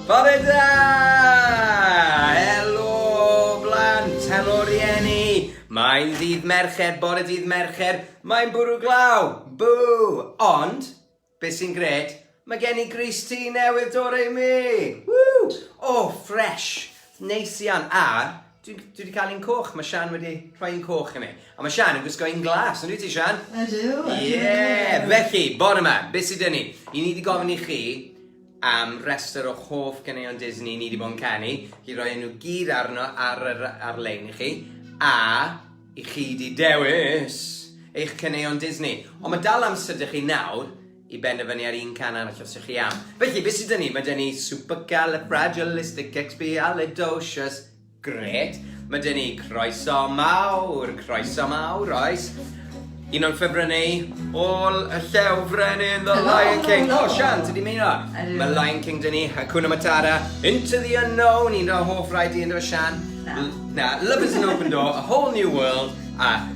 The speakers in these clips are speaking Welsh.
Bore da! Helo, blant, helo rieni. Mae'n ddydd mercher, bore dydd mercher. Mae'n bwrw glaw, boo. Ond, beth sy'n gred, mae gen i gris ti newydd dod i mi. Woo! Oh, fresh. Neis iawn. A, dwi wedi cael un coch. Mae Sian wedi rhoi un coch i mi. A mae Sian yn gwisgo un glas. Yn dwi ti, Sian? Ydw. Ie. Felly, bore yma, beth sydd dyn ni? I ni wedi gofyn i chi am rester o hoff Caneuon Disney ni wedi bod yn canu. I roi nhw gyd arno ar-lein i chi. A i chi wedi dewis eich Caneuon Disney. Ond mae dal amser dych chi nawr i benderfynu ar un can arall os ych chi am. Felly, beth sydd dyn ni? Mae dyn ni supercalifragilisticexpialidocious. Gret. Mae dyn ni croeso mawr, oes. Un o'n ffefrynnau o'r llewfryn in The Lion King. Oh, Sian, ti di meino? Mae Lion King dyn ni, Hakuna Matata, Into the Unknown, un o'r hoff rhaid i un o'r Sian. Na, Love is an Open Door, A Whole New World, a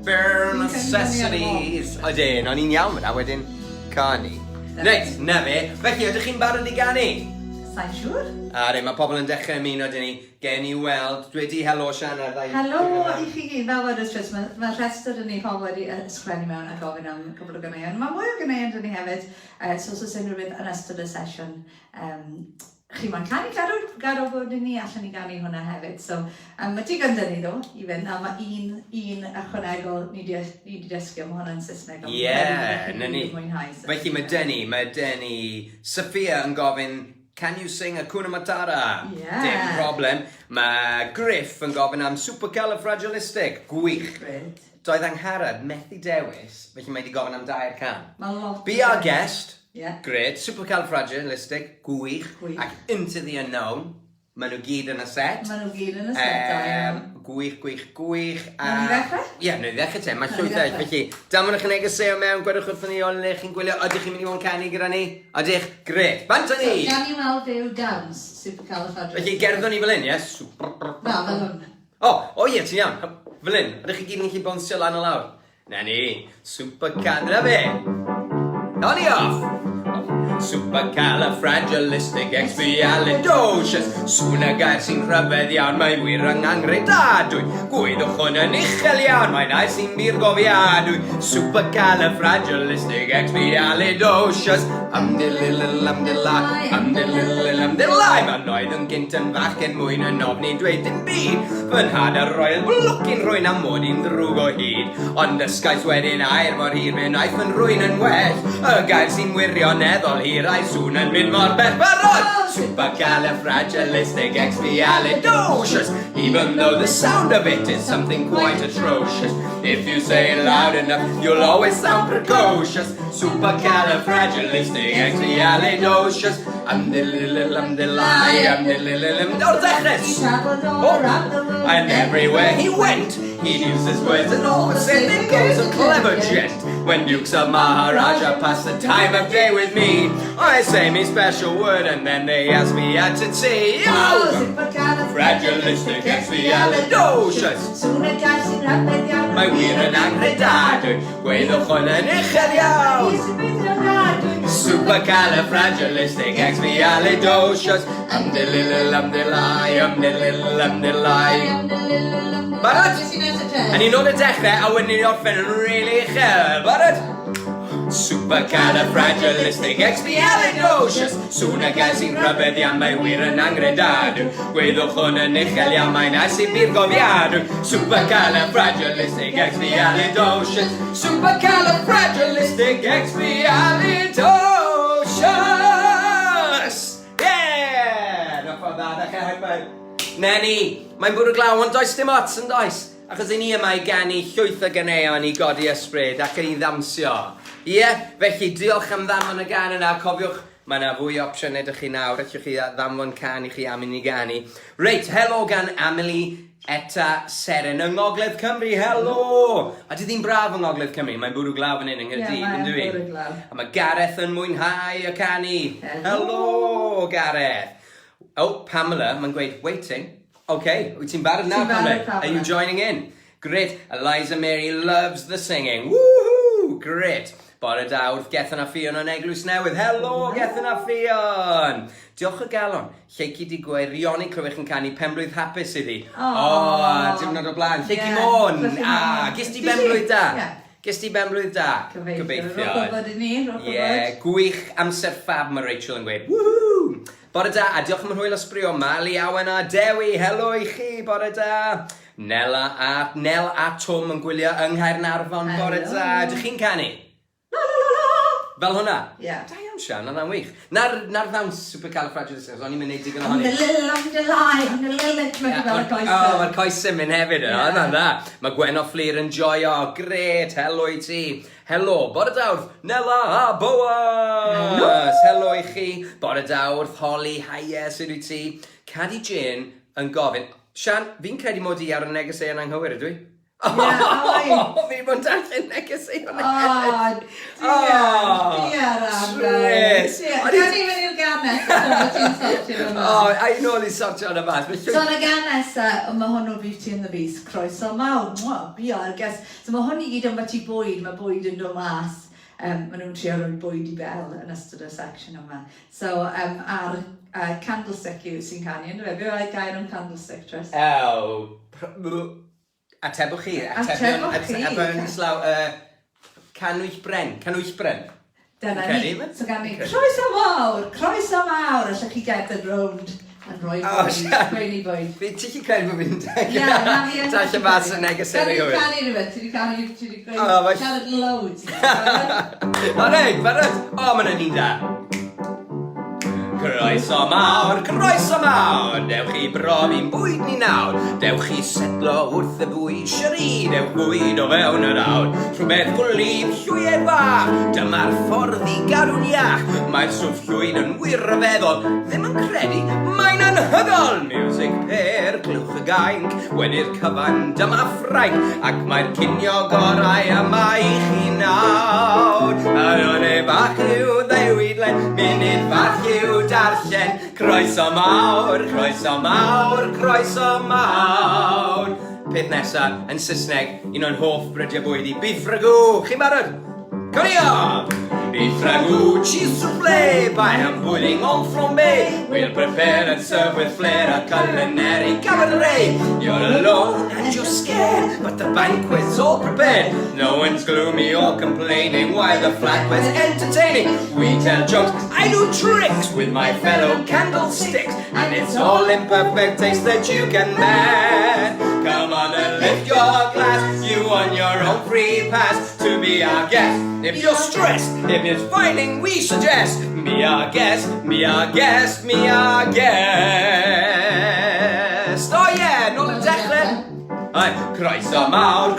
Bare Necessities. Ydyn, o'n i'n iawn fyna wedyn canu. Reit, na fe. Felly, ydych chi'n barod i ganu? Sa'n siŵr? Are, mae pobl yn dechrau ymuno dyn ni. Gen i weld, dweudi helo Sian ar ddau. Helo i chi gyd, fel wedys Tris, mae rhestr yn ni pobl wedi ysgrifennu mewn a gofyn am cwbl o ganeuon. Mae mwy o ganeuon dyn ni hefyd, so os unrhyw beth yn ystod y sesiwn, chi mae'n canu gadw bod ni allan i ganu hwnna hefyd. So, mae digon dyn ni ddo i fynd, a mae un ychwanegol ni wedi dysgu am hwnna'n Saesneg. Ie, na ni. Felly mae dyn ni Sophia yn gofyn, can you sing Hakuna Matata? Yeah. Dim problem. Mae Griff yn gofyn am supercalifragilistic. Gwych. Great. Doedd Angharad methu dewis, felly mae wedi gofyn am 2 can. Mae lot. Be our guest. Yeah. Great. Supercalifragilistic. Gwych. Ac Into the Unknown. Maen nhw gyd yn y set. Maen nhw gyd yn y set. Gwych. Nawn ni ddechrau? Ie, nawn ni ddechrau te. Mae llwythau. Felly, dan mwyn eich negesau o mewn, gwedwch wrthyn ni o'n le chi'n gwylio. Ydych chi'n mynd i fod yn canu gyda ni? Ydych? Gret. Bant o ni! So, gan i weld fyw dawns, supercalifragilistic. Felly, gerddon ni fel un, yes? Na, fel hwn. O ie, ti'n iawn. Fel un. Ydych chi gyd yn gallu bonsio lan o lawr? Na ni. Na fe. On i off! Supercalifragilisticexpialidocious. Sŵn y gair sy'n rhyfedd iawn, mae wir yng ngangredadwy. Gwyddwch hwn yn uchel iawn, mae'n air sy'n bir gofiadwy. Supercalifragilisticexpialidocious. Amdililil-amdilai. Mae'n noed yn gynt yn fach yn mwyn yn ofni dweud dim byd. Fy nhad ar roel blwcyn rwy'n am mod i'n ddrwg o hyd. Ond ysgais wedyn air mor hir fe naeth yn rwy'n yn well. Y gair sy'n wirioneddol hir a'i sŵn yn mynd mor bell barod. Supercalifragilisticexpialidocious. Even though the sound of it is something quite atrocious. If you say it loud enough, you'll always sound precocious. Supercalifragilisticexpialidocious. Amdililil-amdilai, o'r dechrau! And everywhere he went, he'd use his words and always said there goes a clever gent. When Dukes of Maharaja pass the time of day with me, I say me special word and then they ask me out to tea. Supercalifragilisticexpialidocious. Mae wir yn angredadwy, gweddwch hwn yn uchel iawn. Supercalifragilisticexpialidocious. Amdililil-amdilai. Barod? A ni'n nôl y dechrau a wedyn ni'n orffen yn rili uchel. Barod? Supercalifragilisticexpialidocious. Sŵn y gair sy'n rhyfedd iawn, mae wir yn angredadwy. Gweddwch hwn yn uchel iawn, mae'n air sy'n bir gofiadwy. Supercalifragilisticexpialidocious. Supercalifragilisticexpialidocious. Yeah! No ffordd dda, ddechrau hyper. Na ni, mae'n bwrw glaw, ond does dim ots yn does. Achos i ni yma i ganu llwyth o ganeuon i godi ysbryd ac i ddamsio. Ie, felly diolch am ddamon y gan yna. Cofiwch, mae yna fwy opsiynau ydych chi nawr. Ydych chi ddamon can i chi am i ni ganu. Reit, helo gan Emily Eta Seren yng Ngogledd Cymru. Helo! A dy ddi'n braf yng Ngogledd Cymru. Mae'n bwrw glaw yn un yng Nghaerdydd, yn dwi? Ie, mae'n bwrw glaw. A mae Gareth yn mwynhau y canu. Helo, Gareth. Oh, Pamela, mae'n gweud, waiting. Okay, wyt ti'n barod nawr, Pamela? Are you joining in? Great. Eliza Mary loves the singing. Woohoo! Great. Bore da wrth Gethan a Fion o'n eglwys newydd. Helo, Gethan a Fion! Diolch o galon. Lleici di gwirioni clywech yn canu penblwydd hapus iddi. Diwrnod o blaen. Lleici Môn. Gys di benblwydd da? Gys ti benblwydd da? Gobeithio. Gwych amser ffab mae Rachel yn gweud. Woohoo! Bore da, a diolch am yr hwyl ysbrio. Mali, Awen a Dewi. Helo i chi, bore da. Nel a Twm yn gwylio yng Nghaernarfon, bore da. Dych chi'n canu? Fel hwnna? Ie. Da iawn, Sian, yna'n wych. Na'r ddawns supercalifragilisticexpialidocious, o'n i'n mynd digon ohoni. Mae'r coes yn mynd hefyd yna, yna'n dda. Mae Gwen o Fflir yn joio, gret, helo i ti. Helo, bore da wrth Nela a Boas. Helo i chi. Bore da wrth Holly, haie, sydd wyt ti. Cadi Jane yn gofyn. Sian, fi'n credu mod i ar y negeseuon anghywir, ydw i? Fi wedi bod yn darllen negeseuon anghywir. Tris. Gan i fynd i'r ganes. I know ni'n sortio yn y mas. So yn y ganes, mae hwnnw Beauty and the Beast, croeso mawr. Biar, guess. So mae hwn i gyd yn bati bwyd, mae bwyd yn dod mas. Maen nhw'n trio rhoi bwyd i bel yn ystod y section yma. So, ar candlestick yw sy'n canu, ynddo fe? Be oedd gair yn candlestick, Tris? Atebwch chi. Atebwch slaw. Canwyll bren. Dyna ni. So gan ni, croeso mawr, allwch chi gerdded rownd yn rhoi bwyd. Fi ti chi credu bod fi'n dallen mas y negeseuon anghywir. Gan i rhywbeth, ti wedi gweud, siarad loads. O reit, barod. O, mae'n un da. Croeso mawr, dewch chi brofi'n bwyd ni nawr. Dewch chi setlo wrth y bwyd siari, dewch bwyd o fewn yr awr. Rhywbeth gwlyb llwyed fach, dyma'r ffordd i gadw'n iach. Mae'r swff llwyd yn wirfeddol, ddim yn credu, mae'n anhygoel. Music per, glwch y gainc, wedi'r cyfan, dyma Ffrainc, ac mae'r cinio gorau yma i chi nawr. Anonau bach yw ddewidlen, munud fach yw darllen. Croeso mawr. Peth nesa yn Saesneg, un o'n hoff brydiau bwyd i beef ragout. Chi'n barod? Cwnio! Beef ragout, cheese soufflé, by and pudding en flambé. We'll prepare and serve with flair a culinary cabaret. You're alone and you're scared, but the banquet's all prepared. No one's gloomy or complaining while the flatbread's entertaining. We tell jokes, I do tricks with my fellow candlesticks, and it's all in perfect taste that you can bear. Come on and lift your glass, you on your own free pass to be our guest. If you're stressed, if it's fighting, we suggest be our guest. Oh yeah, nôl yn dechrau. Croeso mawr,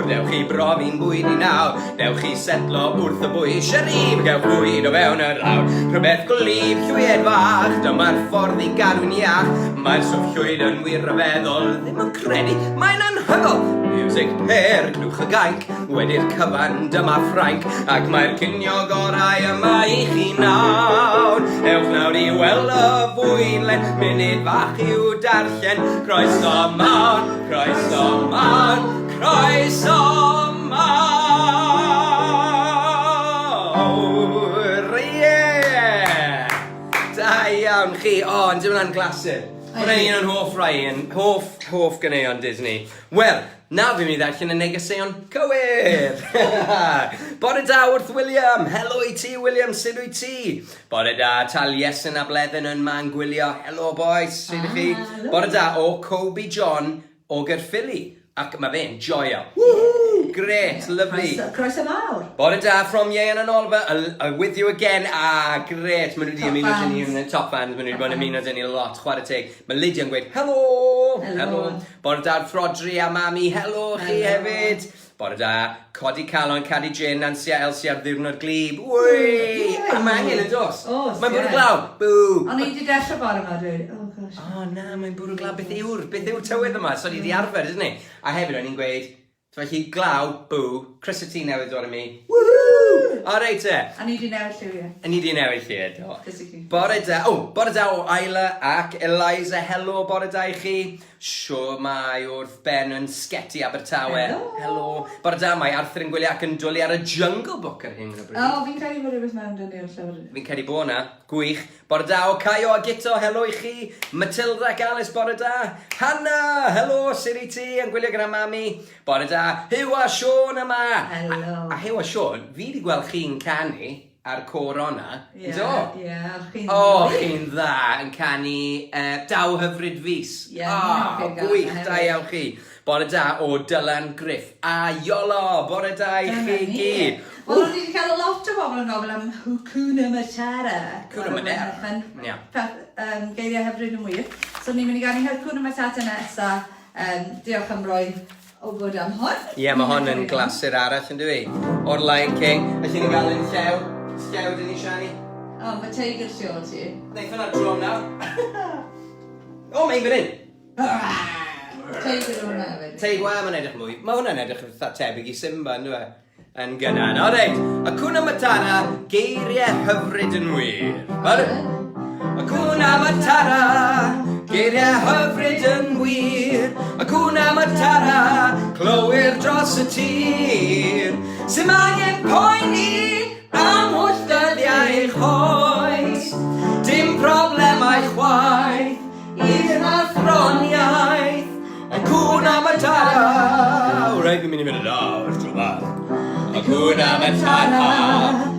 dewch chi brofi'n bwyd ni nawr. Dewch chi setlo wrth y bwyd siarif, gewch bwyd o fewn yr awr. Rhywbeth gwlyb llwyed fach, dyma'r ffordd i gadw'n iach. Mae'r swff llwyd yn wirfeddol, ddim yn credu, mae'n anhygoel. Music per, glwch y gainc, wedi'r cyfan, dyma Ffrainc, ac mae'r cinio gorau yma i chi nawr. Ewch nawr i weld y fwydlen, munud fach i'w darllen. Croeso mawr. Yeah! Da iawn chi. Ond dim hwnna'n glasur. Hwna un o'n hoff Ryan, hoff Caneuon Disney. Wel, nawr fi'n mynd i ddarllen y negeseuon cywir. Bore da wrth William. Helo i ti, William, sut wyt ti? Bore da, Taliesin a Bledden yn man gwylio. Helo, boys, sut ydych chi? Bore da o Kobe John o Gaerffili. Ac mae fe'n joio. Great, lovely. Croeso mawr. Bore da from Iean and Oliver, with you again. Great. Maen nhw wedi ymuno dyn ni yn top fans. Maen nhw wedi bod yn ymuno dyn ni lot. Chwarae teg. Mae Lydia'n gweud, helo. Bore da Rhodri a Mami, helo chi hefyd. Bore da, Codi Calon, Cadi Jane, Nancy a Elsie ar ddiwrnod glib. Wwy! Mae angen y dos. Mae'n bwrw glaw. Boo! Ond i wedi dechrau bore yma, dwi. Oh, gosh. Na, mae'n bwrw glaw. Beth yw'r tywydd yma? So ni wedi arfer, isn't ni? A hefyd o'n i'n gweud, felly glaw, boo, Chris y ti newydd dod â mi. Woohoo! O reit e. A ni di newid lliwiau. A ni di newid lle, do. Cysig ni. Bore da o Isla ac Eliza. Helo, bore da I chi. Sio mae wrth Ben yn Sgeti Abertawe. Helo. Bore da, mae Arthur yn gwylio ac yn dwlu ar y Jungle Book ar hyn. O, fi'n credu bod rhywbeth mewn dyn ni'r llyfr. Fi'n credu bo na. Gwych. Bore da o Caio a Gito. Helo I chi. Matilda ac Alice, bore da. Hannah, helo, sir I ti yn gwylio gyda mami. Bore da. Hyw a Siôn yma. Helo. A Hyw a Siôn, fi wedi gweld chi'n canu ar cor o'na. Ie, chi'n... O, chi'n dda yn canu Daw Hyfryd Fus. Ie, gwych, da iawn chi. Bore da o Dylan Griff a Iolo. Bore da I chi gyd. Wel, ni wedi cael a lot o bobl yn gofyn am Hakuna Matata. Hakuna Matata. Geiriau hyfryd yn wir. So ni'n mynd I gael Hakuna Matata nesa. Diolch am roi o bod am hon. Ie, mae hon yn glasur arall yn dwi. O'r Lion King. Felly ni'n gael yn llew. Llew dyn ni, Shani. O, mae teigr sio ti. Neith hwnna drom nawr. O, mae'n fan hyn. Teigr hwnna hefyd. Teigr, mae'n edrych mwy. Mae hwnna'n edrych yn tebyg I Simba, yn dwi. Yn gynnan. O, reit. Hakuna Matata, geiriau hyfryd yn wir. Hakuna Matata, geiriau hyfryd yn wir. Hakuna Matata, clywir dros y tir. Sy'n angen poeni am holl dyddiau eich oes. Dim problemau chwaith i'r athroniaeth. Hakuna Matata. O, rhaid fi'n mynd I fynd nawr, tro bach. Hakuna Matata,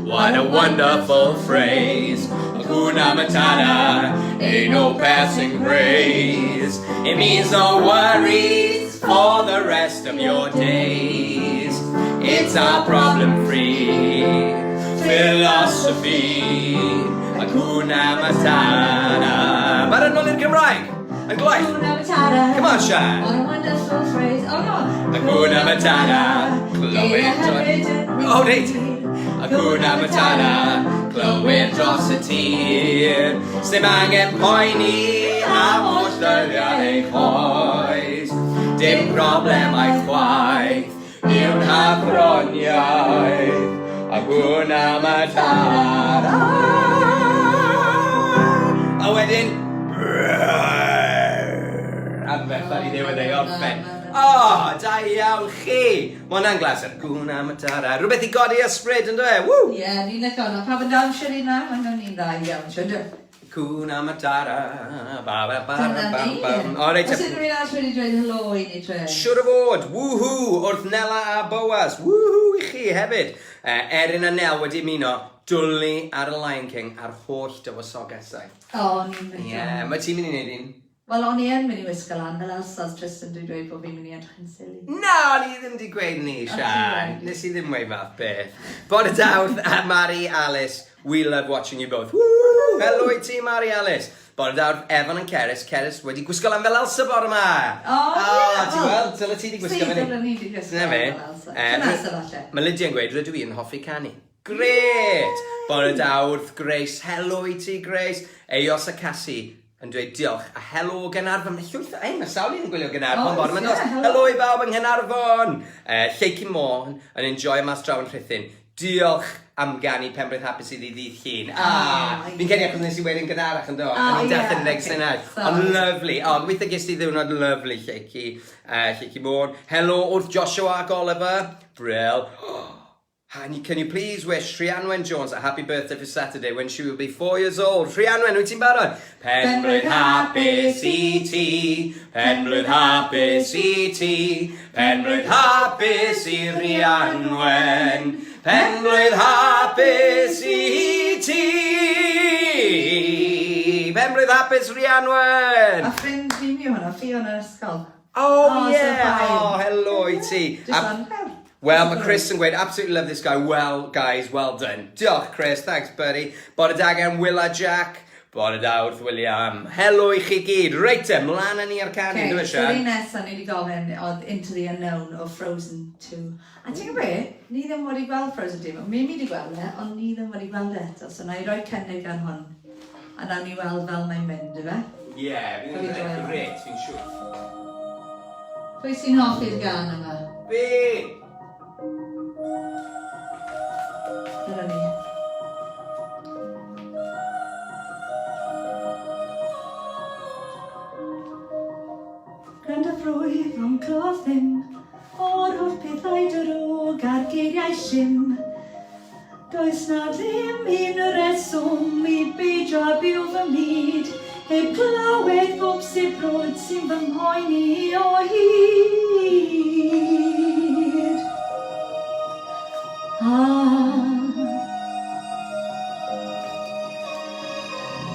what a wonderful phrase. Hakuna Matata, ain't no passing craze. It means no worries for the rest of your days. It's our problem-free philosophy. Hakuna Matata. Bara nôl i'r Gymraeg. Yn gwaith. Hakuna Matata. Come on, Sian. What a wonderful phrase. Oh no. Hakuna Matata. O, reit. Hakuna Matata, clywir dros y tir. Sdim angen poeni am holl dyddiau eich oes. Dim problemau chwaith yw'n hathroniaeth. Hakuna Matata. A wedyn... Ambell ar I ddiwedd ei orffen. O, da iawn chi! Mae hwnna'n glasur. Hakuna Matata. Rhywbeth I godi ysbryd, yn dwi? Woo! Ie, ni'n eich ono. Pa fynd dawnsio ni na? Mae hwnna'n dda iawn, siwr. Hakuna Matata. O, reit. Os ydyn ni'n all wedi dweud helo I ni tre? Siwr o fod. Woohoo! Wrth Nela a Boaz. Woohoo I chi hefyd. Erin a Nel wedi ymuno dwlu ar y Lion King a'r holl dywysogesau. O, ni'n mynd. Ie, mae ti'n mynd I wneud un? Wel, o'n I yn mynd I wisgo lan, fel Elsa's Tristan wedi dweud bod fi'n mynd I edrych yn sili. Na, ni ddim wedi gweud ni, Sian. Nes I ddim weid fath beth. Bore dawth a Mari Alice. We love watching you both. Woo! Helo I ti, Mari Alice. Bore dawth Evan and Cerys. Cerys wedi gwisgo lan fel Elsa bore yma. O, ie. Ti'n gweld? Dyla ti wedi gwisgo fan Si, dyla ni wedi gwisgo Na fel fe. Elsa. Cynasa falle. Mae Lydia yn gweud, rydw I yn hoffi canu. Gret! Bore dawth Grace. Helo I ti, Grace. Eos a Cassie. Yn dweud diolch, a helo Gynarfon. Mae Sawl yn gwylio Gynarfon bore yma. Helo I bawb yng Nghanarfon. Lleici Môn yn enjoy mas draw yn Rhuthun. Diolch am ganu Pembrith Hapus I ddydd llun. Fi'n cedi achos nes I wedyn gynharach yn do. A ni'n darllen neg senau. Ond lyflu. Gweithio ges I ddiwrnod lyflu Lleici Môn. Helo wrth Joshua ac Oliver. Brill. Can you please wish Rhianwen Jones a happy birthday for Saturday when she will be 4 years old? Rhianwen, wyt ti'n barod? Penblwydd hapus I ti, penblwydd hapus I ti, penblwydd hapus I Rhianwen, penblwydd hapus I ti, penblwydd hapus Rhianwen. A ffrind fi mi hwnna, fi hwnna'r ysgol. Oh yeah, oh helo I ti. Just on fawr. Well, mae Chris yn gweud, absolutely love this guy. Well, guys, well done. Diolch, Chris. Thanks, buddy. Bore da gan Willa Jack. Bore da wrth William. Helo I chi gyd. Reit te, mlaen â ni ar canu, dwi'n So ni nesaf ni wedi gofyn oedd Into the Unknown o Frozen 2. A ti'n gwybod be? Ni ddim wedi gweld Frozen 2. Mi wedi gweld e, ond ni ddim wedi gweld eto. So na I roi cynnig gan hwn. A nawn ni weld fel mae'n mynd, yfe? Ie, fi'n gwneud gret, fi'n siŵr. Pwy sy'n hoffi'r gan yma? Fi! Dyna rwyf o'n cloddim o'r holl pethau drog a'r geiriau llym. Does na ddim un reswm I beidio a byw fy myd heb glywed bob sibrwd sy'n fy mhoeni o hyd.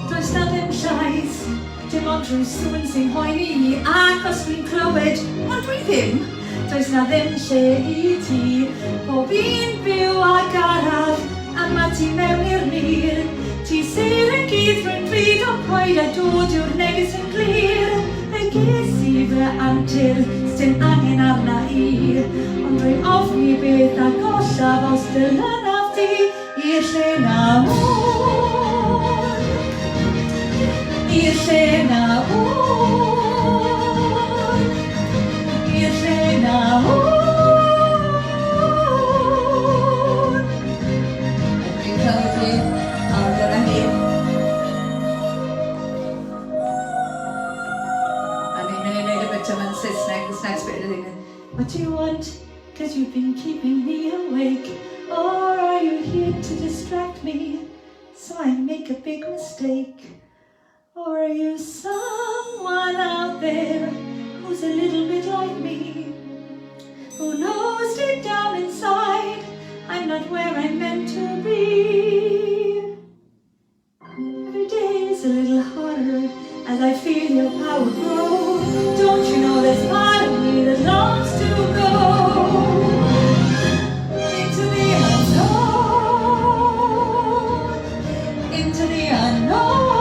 Does na ddim llais, dim ond rhyw sŵn sy'n hoeni ni ac os dwi'n clywed, ond dwi ddim. Does na ddim lle I ti, pob un byw ag arall, a ma ti mewn i'r mir. Ti sy'n yn gydd rwy'n bryd o poed a dod yw'r neges yn glir. Y ges I fy antur, sy'n angen arna I, ond rwy'n ofni beth a gollaf os dylynaf ti i'r lle na mor. I'r lle na mor. I'r lle na mor. This next bit of the thing. What do you want? Cause you've been keeping me awake. Or are you here to distract me so I make a big mistake? Or are you someone out there who's a little bit like me, who knows deep down inside I'm not where I'm meant to be? Every day is a little harder as I feel your power grow. Don't you know there's part of me that longs to go into the unknown, into the unknown,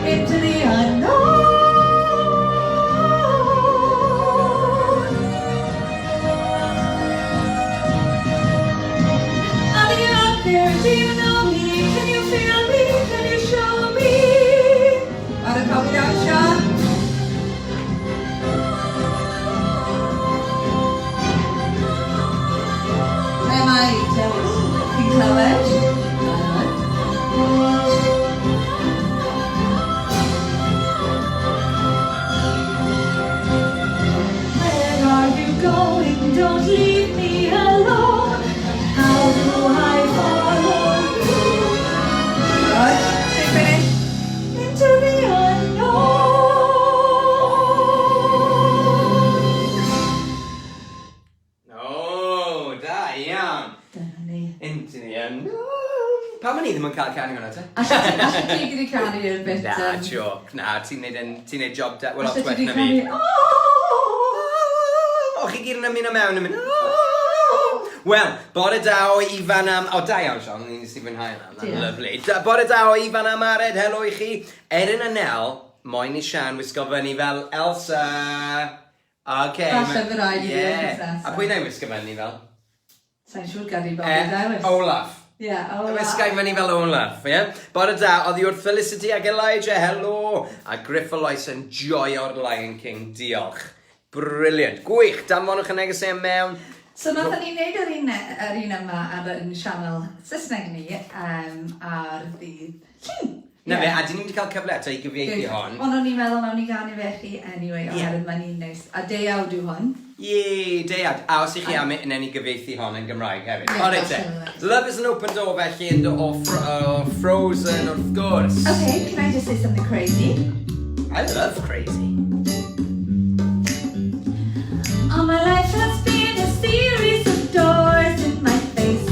into the unknown. Are you out there? Do you know me? Can you feel me? Can you show me? Are you coming out, Sean? Am I clywed? Where are you going? Don't leave me alone. How do I follow you? Alright, finish. Into the unknown. Oh, da iawn. Dyna ni. Into the unknown. Pam o'n I ddim yn cael Caneuon eto? Alla ti gyda canu i'r bit. Na, joke. Na, ti'n neud job da. Wel, Alla os ti gweth di na fi. canu. O, chi gyd yn ymuno mewn yn mynd. Wel, bore da o Ifan am... O, da iawn, Sean. Ni'n sy'n fwynhau yna. Diolch. Lovely. Bore da o Ifan am Ared. Helo I chi. Erin a Nel, moyn I Sian wisgo fyny fel Elsa. Okay. Falle fy rai fi Yeah. A pwy na'n wisgo fyny fel? Sa'n siŵr gadi Bobby Dewis. Olaf. Ie, Olaf. Wisgo fyny fel Olaf, ie? Bore da, oddi wrth Felicity ag Elijah, helo! A Griff Lois yn joio'r Lion King, diolch. Brilliant. Gwych, danfonwch y negesau mewn. So nathon ni'n neud yr un yma ar y sianel Saesneg ni ar ddydd llun. Na fe, a dyn ni wedi cael cyfle eto I gyfieithu hon. Ond o'n i'n meddwl nawn ni ganu fe chi anyway, oherwydd mae'n un neis. A deiawd yw hwn. Ie, deiad. A os I chi am yn ni gyfieithu hon yn Gymraeg hefyd. Ie, Alright te. absolutely. Love is an open door felly yn o Frozen wrth gwrs. Okay, can I just say something crazy? I love crazy. All my life has been a series of doors in my face,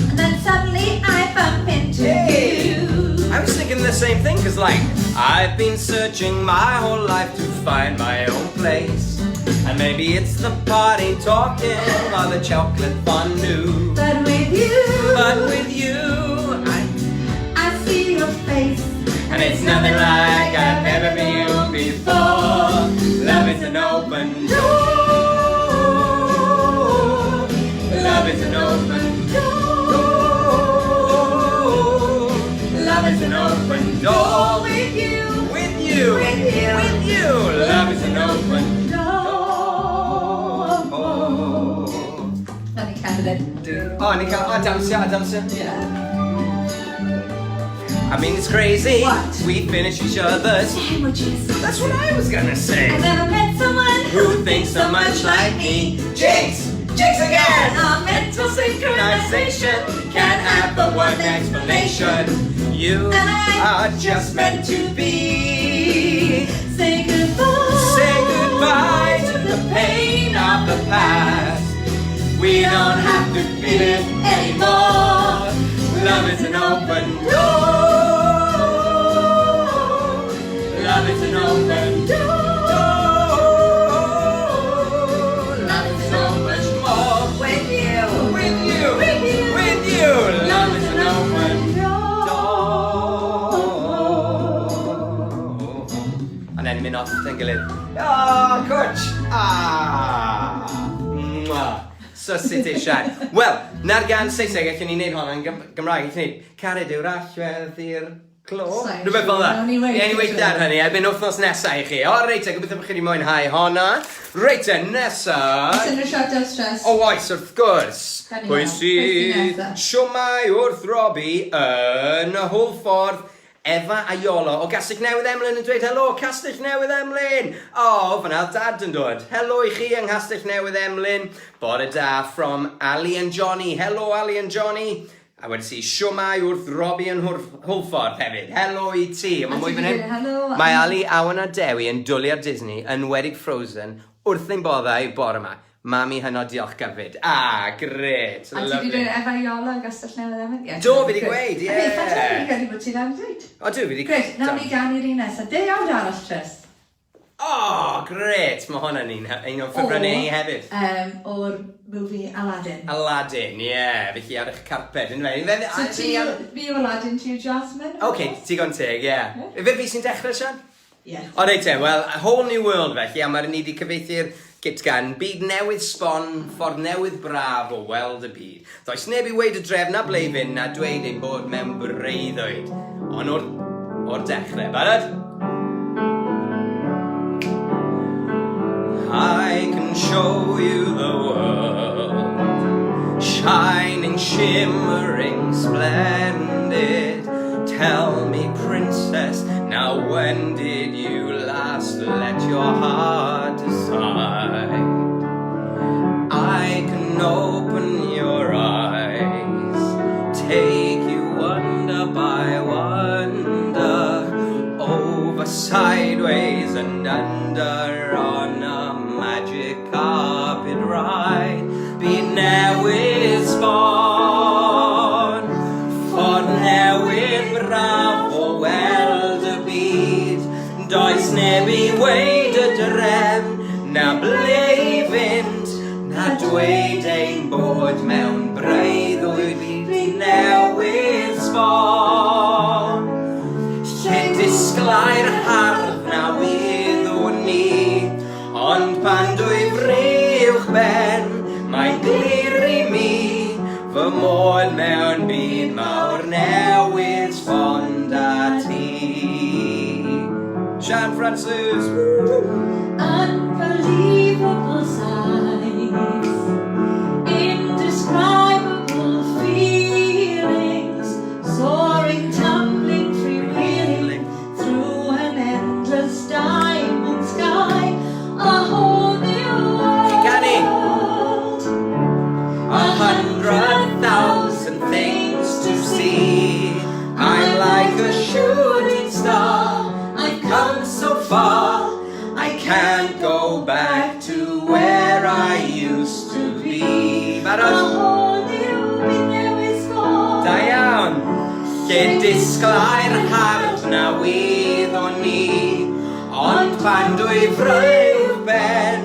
and then suddenly I bump into you. I was thinking the same thing, cause like, I've been searching my whole life to find my own place. And maybe it's the party talking or the chocolate fondue. But with you, I see your face, And it's nothing like I've ever been before. Love is an open door. Love is an open door. Love is an open door. with you, With you. With you. With you. Love is an open door. door. Let me count it. Oh, ni cael, dawnsio. Yeah. I mean, it's crazy. What? We finish each other's Sandwiches. That's what I was gonna say. I've never met someone Who thinks so much like me? Jinx! Jinx again! Our mental synchronization Can't have but one explanation. You And I are just meant to be. Say goodbye. Say goodbye to the pain of the past. We don't have to feel it anymore. Love is an open door. Love is an open door. Love is so much more With you. with you. With you. With you. Love is an open door. And then mynd off yn gilydd. Oh, coach! Ah! Mwah. So sut eisiau. Wel, na'r gan Saesneg allwn ni wneud hon yn Gymraeg. Allwn ni wneud cared yw'r allwedd i'r clo. Saes. Rhywbeth fel Nawn ni yna. weithio Ie, ni weithio ar hynny. Erbyn wythnos nesaf i chi. O, reit, gobeithio bod chi wedi mwynhau honna. Reit, nesaf. Oes unrhyw shout-out stress? O, oes, wrth gwrs. Gawn ni Pwy weld. sydd Pwy sydd nesaf? siwmai wrth robi yn y hwlffordd Efa a Iolo o Castell Newydd Emlyn yn dweud helo, Castell Newydd Emlyn! O, fan'na dad yn dod. Helo i chi yng Castell Newydd Emlyn. Bore da from Ali and Johnny. Helo Ali and Johnny. A wedi si siwmai wrth robi yn hwlffordd hefyd. Helo i ti. A Mae mwy ti fan wedi hyn. dweud helo, Mae Ali. Ali, Awan a Dewi yn dwlu ar Disney yn wedig Frozen wrth ein boddau bore yma. Mami hynod diolch gyfyd. Ah, gret. A ti wedi dweud Efa Iola o Gastell Newydd Emlyn? Ie. Do, fi 'di gweud, ie. Fi wedi credu bod ti'n am dweud. O, dwi wedi... Gret, nawn ni gan i'r un nesaf. De awd arall, Tris. O, gret. Mae hwnna'n un o'n ffefrynnau hefyd. O'r movie Aladdin. Aladdin, ie. Felly ar eich carped. So ti, fi yw Aladdin, ti yw Jasmine? Oce, digon teg, ie. Fe fi sy'n dechrau, Sian? Ie. O, reit te, wel, a whole new world felly, a mae'r ni wedi cyfeithu'r kit gan byd newydd sbon, ffordd newydd braf o weld y byd. Does neb i weid y drefn a bleifin na dweud ei bod mewn breuddwyd. Ond o'r dechrau, barod? I can show you the world, shining, shimmering, splendid. Tell me, princess, now when did you last let your heart decide? I can open your eyes, take you wonder by wonder, over, sideways and under on a magic carpet ride. Be newydd sbon, ffordd newydd braf o weld y byd. Does neb i weid y drefn, na ble i fynd, na dweud ein bod mewn breuddwyd. Be newydd sbon, lle disglai'r hardd na wyddwn ni, ond pan dwi friwch ben, mae'n glir i mi, fy mod mewn byd mawr newydd sbon da ti. Sian Francis! Unbelievable sights, indescribable feelings, soaring, tumbling, freewheeling through an endless diamond sky, a whole new world, 100,000 things to see. I'm like a shooting star, I've come so far, I can't go back to where I used to be. a whole new newydd sbon. Da iawn! Lle disglai'r hardd na wyddwn ni, ond pan dwi freuwch ben,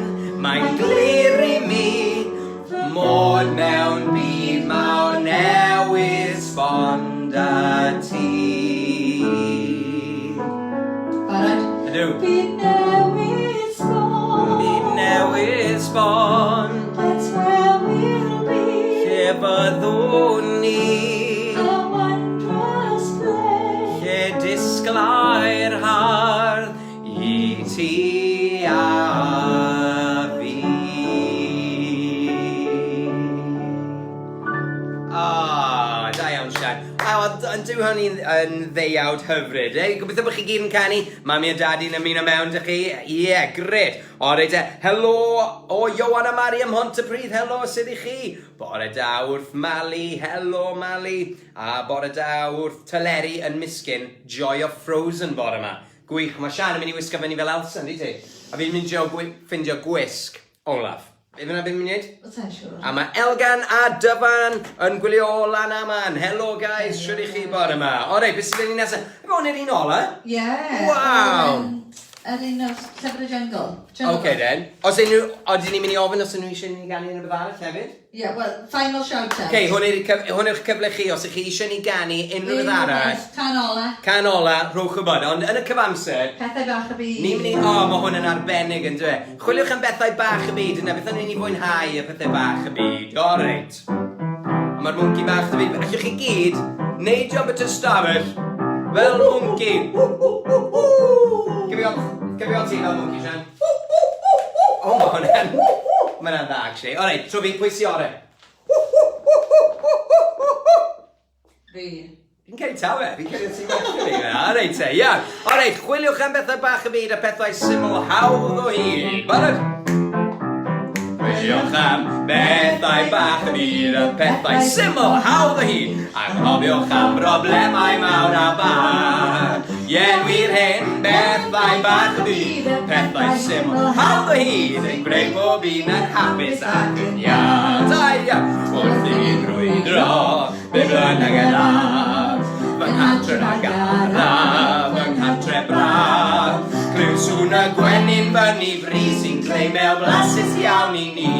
mae'n glir i mi, fy mod mewn byd mawr newydd sbon da ti. Barod? Ydw. Byd newydd sbon. Byd newydd sbon, That's where we'll be. lle byddwn ni, A wondrous place. lle disglai'r hardd i ti a fi. Da iawn, Sian. Ond dyw hynny yn ddeuawd hyfryd. Gobeithio bod chi gyd yn canu. Mami a Daddy'n ymuno mewn dy chi. Gret. O, reit helo o Iowan a Mari ym Mhontypridd. Helo, sydd i chi? Bore da wrth Mali. Helo, Mali. A bore da wrth Tyleri yn Misgyn. Joy of Frozen bore yma. Gwych, mae Sian yn mynd i wisgo fyny fel Elsa, di ti? A fi'n mynd i ffindio gwisg Olaf. Efe na beth mi'n mynd? Wrth siwr. A mae Elgan a Dyfan yn gwylio o lan aman. Helo guys, siwr i chi bod yma. O rei, beth sy'n mynd i nesaf? Efe hwn yr un ola? Ie. Waw. Yr un o'r Llyfr y Jungle. Oce den. Oedden ni'n mynd i ofyn os nhw eisiau ni ganu yn y bydd arall hefyd? Ie, wel, final shout-out. Oce, hwn yw'ch cyfle chi os ych chi eisiau ni ganu unrhyw beth arall. Can ola. Can ola, rhowch y bod. Ond yn y cyfamser... Pethau bach y byd. Ni'n mynd i... O, mae hwn yn arbennig yn dwe. Chwiliwch am bethau bach y byd yna. Beth o'n ni'n fwynhau y pethau bach y byd. O, reit. Mae'r mwnci bach y byd. Allwch chi gyd neidio beth ystafell fel mwnci. Gyfio ti fel mwnci, Sian. O, mae hwnna'n... Mae hwnna'n dda, actually. O, reit, tro fi, pwy si ore? Fi. Fi'n cael tawe, fi'n cael ti'n gwella fi. O, reit te, iawn. O, reit, chwiliwch am bethau bach y byd a pethau syml hawdd o hyd. Barod? Chwiliwch am bethau bach y byd a pethau syml hawdd o hyd. Anghofiwch am broblemau mawr a bach. Ienwi'r hyn, bethau bach y byd, pethau syml hawdd o hyd, yn greu bob un yn hapus ac yn iawn. Da iawn, wrth i mi grwydro, bydd yn agoraf, fy nghartre a garaf, fy nghartre braf. Clyw sŵn y gwenyn fyny fri sy'n creu mel blasus iawn i ni.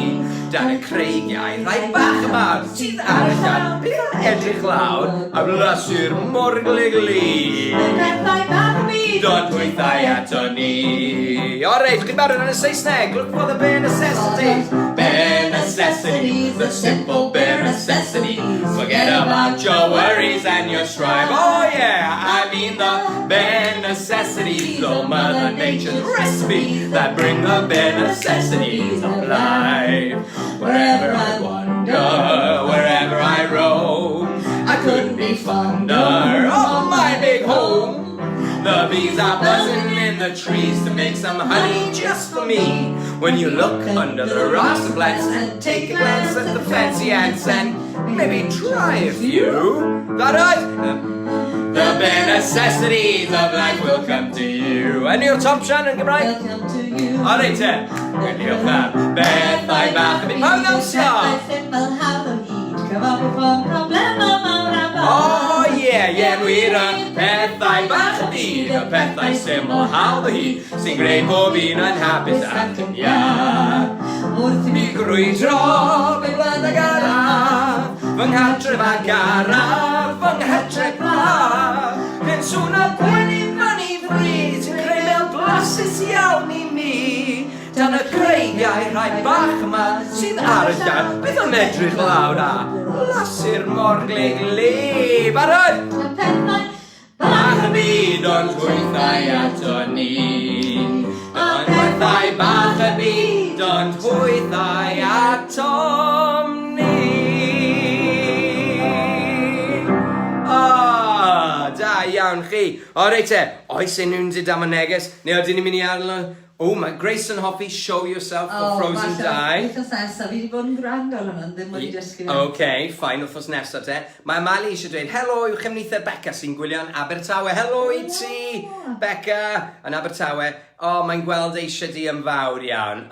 Dan y creigiau, rhai bach yma sydd ar y llall, bydd yn edrych lawr a blasu'r morgligli. Pethau bach y byd. Don pwythau ato ni. O reit, chi'n barod yn y Saesneg. Look for the bare necessities. Bare necessities, the simple bare necessities. Forget about your worries and your strife. Oh yeah, I mean the bare necessities. The Mother Nature's recipe that bring the bare necessities of life. Wherever I wander, wherever I roam, I couldn't be fonder of my big home. The bees are buzzing in the trees to make some honey just for me. When you look under the rasta plants and take a glance at the fancy ants and maybe try a few. That right? The bare necessities of life will come to you. And your top Sian yn Gymraeg? Welcome to you. O reit te. Gwylio'ch am bethau bach y byd. Pawb ddawnsio? Pethau syml hawdd o hyd, cyfofwch o'n problemau mawr a bach. O ie, ienwyr y pethau bach y byd, y pethau syml hawdd o hyd, sy'n greu bob un yn hapus ac yn iach. Wrth i mi Mi grwydro, bydd blan ag araf, fy nghartref a garaf, fy nghartref braf. Yn sŵn y gwenyn fyny fryd, sy'n creu mel blasus iawn i mi. Dan y creigiau rhai bach yma sydd ar y llall, bydd yn edrych lawr a blasu'r morgligli. Barod? y pethau Bach y byd ond hwythau ato ni. Ond hwythau bach y byd ond hwythau ato ni. O, da iawn chi. O reit te, oes unrhyw'n dyd am y neges? Neu oedden ni'n mynd i arlo? O, mae Grace yn hoffi Show Yourself for Frozen 2. Wythnos nesaf, fi wedi bod yn gwrando ar hwnnw, ddim wedi dysgu fe. OK, fine, wrthos nesaf te. Mae Mali eisiau dweud, helo yw chymnitha Becca sy'n gwylio yn Abertawe. Helo i ti, Becca, yn Abertawe. O, mae'n gweld eisiau di yn fawr iawn.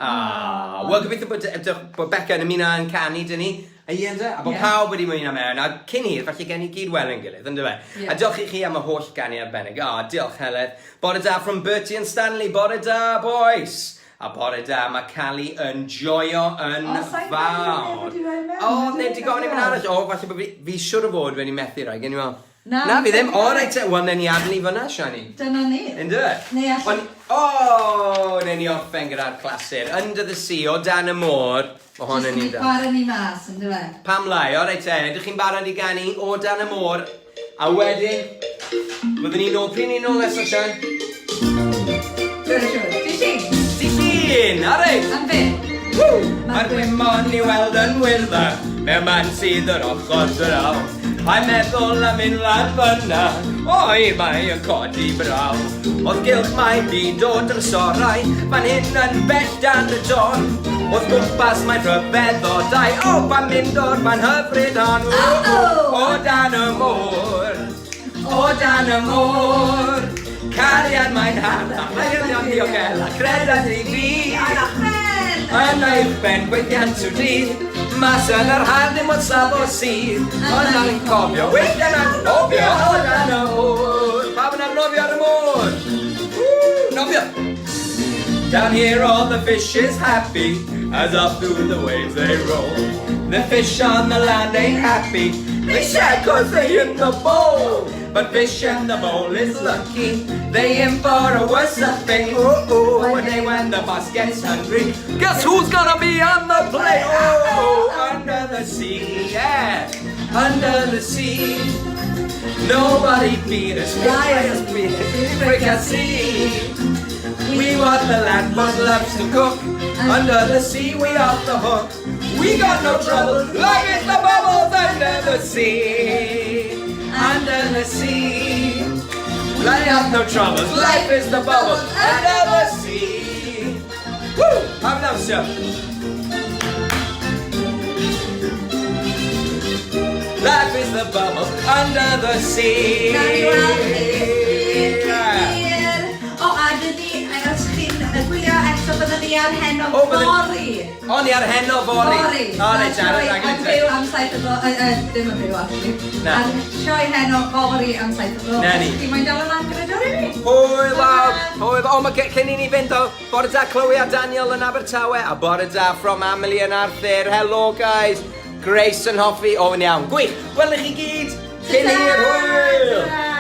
Wel, gobeithio bod Becca yn ymuno yn canu dyn ni. A ie, a bod pawb wedi mwyn am mewn. A cyn hir, falle gen i gyd wel yn gilydd, ynddo fe? A diolch i chi am y holl ganu arbennig. O, diolch Heledd. Bore da from Bertie and Stanley. Bore da, boys. A bore da, mae Cali yn joio yn fawr. O, neb di gofyn i mynd arall. O, falle bod fi siwr o fod wedi methu rai. Gen i fel... Na, fi ddim. O, reit, wel, nen i adlu fyna, Siani. Dyna ni. Ynddo? Neu allan. O, nen i orffen gyda'r clasur. Under the Sea, o dan y môr. Mae hon yn un da. Bara ni mas, ynddo fe? Pam lai, o reit te, ydych chi'n barod i ganu o dan y môr. A wedyn, byddwn ni'n ôl, pryn ni'n ôl nesaf, Sian? Siwr. Di ti? Di llun, a reit. Am fe? Mae'r gwymon i weld yn wyrddau, Mewn man sydd yr ochr draw. A'n meddwl am un lan fyna, oi mae yn codi braw. Oedd gylch mae'n byd o drysorau, fan hyn yn bell dan y John. Oedd gwmpas mae'n rhyfedd o dau, o fan mynd o'r fan hyfryd hon. O dan y môr, o dan y môr. Cariad mae'n hana, mae'n ddiogel a credad i fi. Yn ei ben gweithiant yw dydd, mas yn yr hael ddim ond saf o sydd. Ond a'n cofio, weithiau na'n nofio o dan y môr. Pam yna'n nofio ar y môr? Nofio! Down here all the fish is happy, as up through the waves they roll. The fish on the land ain't happy, they sad cause they in the bowl. But fish in the bowl is lucky, they in for a worse thing. One day when the boss gets hungry, guess who's gonna be on the plate? Under the sea, yeah, under the sea. Nobody feed us, fly us, fricassee. We want the land but loves to cook. Under the sea we off the hook. We got no trouble, like it's the bubbles under the sea. Under the sea. I have no troubles, life is the bubbles under the sea. Woo! Have enough, sir. Life is the bubbles under the sea. O, a dydy, os chi'n gwylio eto byddwn ni ar hen o fori. O, ni ar hen o fori. O, ne, siarad ag yn byw am saith o ddo, ddim yn byw actually. Ar sioe hen o fori am saith o ddo. Na ni. Chi moyn dal yma'n gredor i ni? Hwyl awr, hwyl awr. O, mae cyn i ni fynd o. Bore da Chloe a Daniel yn Abertawe, a bore da from Amelie and Arthur. Hello, guys. Grace yn hoffi. O, yn iawn. Gwych. Wel, i chi gyd. Cyn i'r hwyl.